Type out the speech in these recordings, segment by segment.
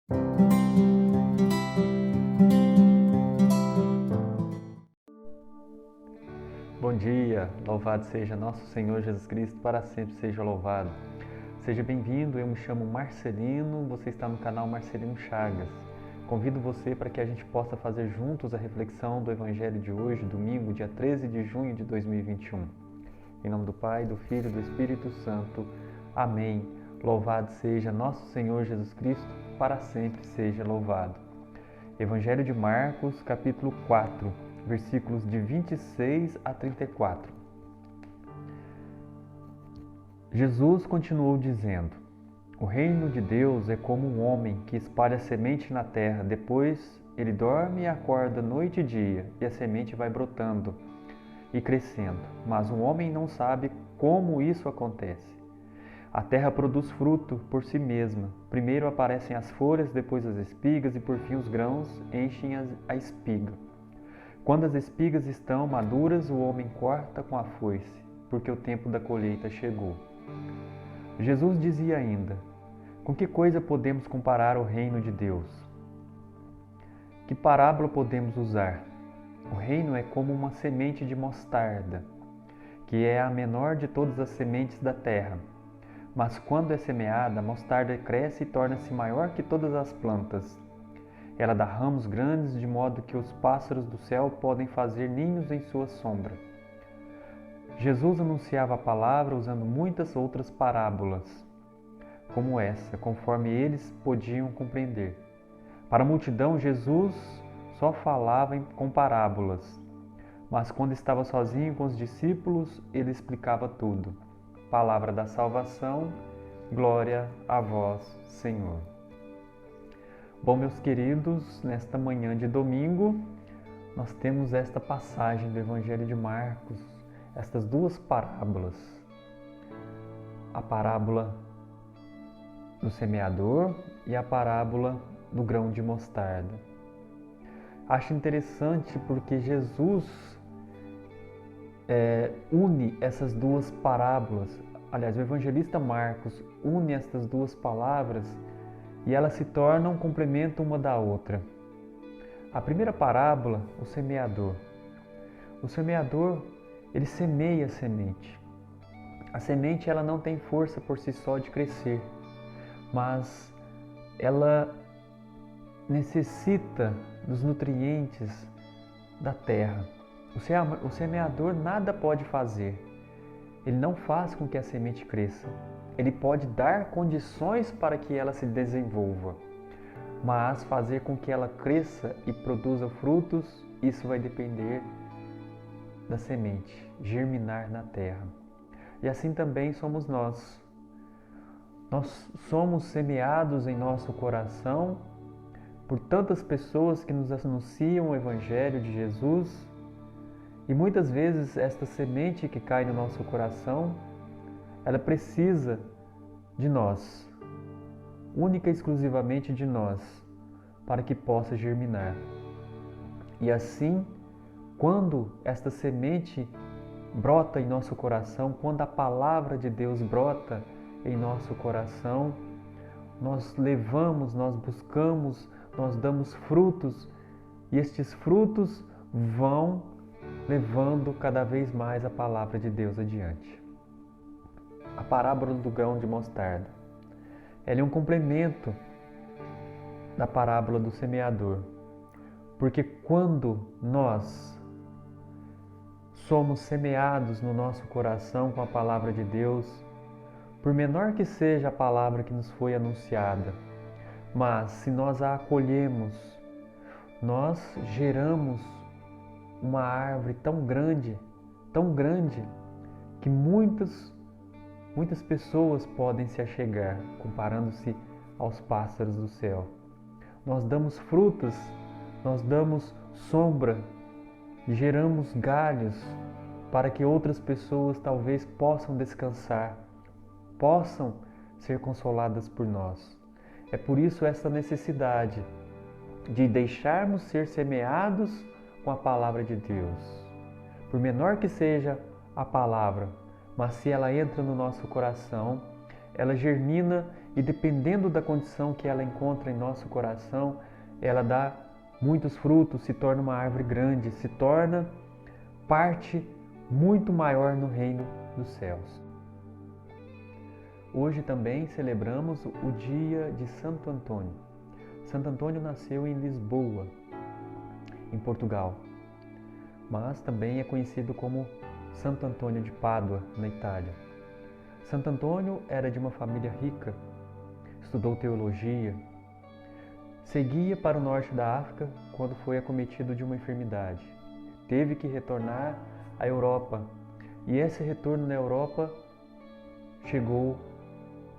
Bom dia, louvado seja nosso Senhor Jesus Cristo, para sempre seja louvado. Seja bem-vindo, eu me chamo Marcelino, você está no canal Marcelino Chagas. Convido você para que a gente possa fazer juntos a reflexão do Evangelho de hoje, domingo, dia 13 de junho de 2021. Em nome do Pai, do Filho e do Espírito Santo. Amém. Louvado seja nosso Senhor Jesus Cristo, para sempre seja louvado. Evangelho de Marcos, capítulo 4, versículos de 26 a 34. Jesus continuou dizendo: O reino de Deus é como um homem que espalha semente na terra, depois ele dorme e acorda noite e dia, e a semente vai brotando e crescendo, mas o homem não sabe como isso acontece. A terra produz fruto por si mesma. Primeiro aparecem as folhas, depois as espigas e por fim os grãos enchem a espiga. Quando as espigas estão maduras, o homem corta com a foice, porque o tempo da colheita chegou. Jesus dizia ainda: Com que coisa podemos comparar o reino de Deus? Que parábola podemos usar? O reino é como uma semente de mostarda, que é a menor de todas as sementes da terra. Mas quando é semeada, a mostarda cresce e torna-se maior que todas as plantas. Ela dá ramos grandes, de modo que os pássaros do céu podem fazer ninhos em sua sombra. Jesus anunciava a palavra usando muitas outras parábolas, como essa, conforme eles podiam compreender. Para a multidão, Jesus só falava com parábolas, mas quando estava sozinho com os discípulos, ele explicava tudo. Palavra da salvação, glória a vós, Senhor. Bom, meus queridos, nesta manhã de domingo, nós temos esta passagem do Evangelho de Marcos, estas duas parábolas. A parábola do semeador e a parábola do grão de mostarda. Acho interessante porque Jesus une essas duas parábolas. Aliás, o evangelista Marcos une estas duas palavras e elas se tornam um complemento uma da outra. A primeira parábola, o semeador. O semeador, ele semeia a semente. A semente ela não tem força por si só de crescer, mas ela necessita dos nutrientes da terra. O semeador nada pode fazer. Ele não faz com que a semente cresça. Ele pode dar condições para que ela se desenvolva, mas fazer com que ela cresça e produza frutos, isso vai depender da semente, germinar na terra. E assim também somos nós. Nós somos semeados em nosso coração por tantas pessoas que nos anunciam o Evangelho de Jesus. E muitas vezes esta semente que cai no nosso coração, ela precisa de nós, única e exclusivamente de nós, para que possa germinar. E assim, quando esta semente brota em nosso coração, quando a palavra de Deus brota em nosso coração, nós levamos, nós buscamos, nós damos frutos, e estes frutos vão levando cada vez mais a palavra de Deus adiante. A parábola do grão de mostarda. Ela é um complemento da parábola do semeador. Porque quando nós somos semeados no nosso coração com a palavra de Deus, por menor que seja a palavra que nos foi anunciada, mas se nós a acolhemos, nós geramos uma árvore tão grande, que muitas pessoas podem se achegar, comparando-se aos pássaros do céu. Nós damos frutas, nós damos sombra, geramos galhos para que outras pessoas talvez possam descansar, possam ser consoladas por nós. É por isso essa necessidade de deixarmos ser semeados com a palavra de Deus. Por menor que seja a palavra, mas se ela entra no nosso coração, ela germina e dependendo da condição que ela encontra em nosso coração, ela dá muitos frutos, se torna uma árvore grande, se torna parte muito maior no reino dos céus. Hoje também celebramos o dia de Santo Antônio. Santo Antônio nasceu em Lisboa, em Portugal, mas também é conhecido como Santo Antônio de Pádua, na Itália. Santo Antônio era de uma família rica, estudou teologia, seguia para o norte da África quando foi acometido de uma enfermidade. Teve que retornar à Europa e esse retorno na Europa chegou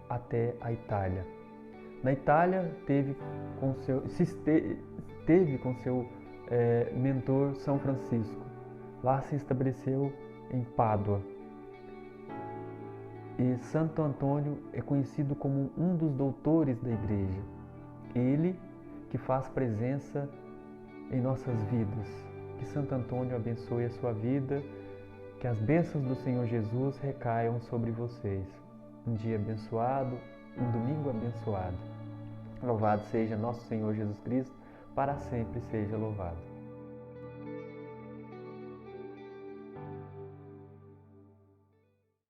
até a Itália. Na Itália teve com seu mentor São Francisco. Lá se estabeleceu em Pádua. E Santo Antônio é conhecido como um dos doutores da Igreja. Ele que faz presença em nossas vidas. Que Santo Antônio abençoe a sua vida, que as bênçãos do Senhor Jesus recaiam sobre vocês. Um dia abençoado, um domingo abençoado. Louvado seja nosso Senhor Jesus Cristo, para sempre seja louvado.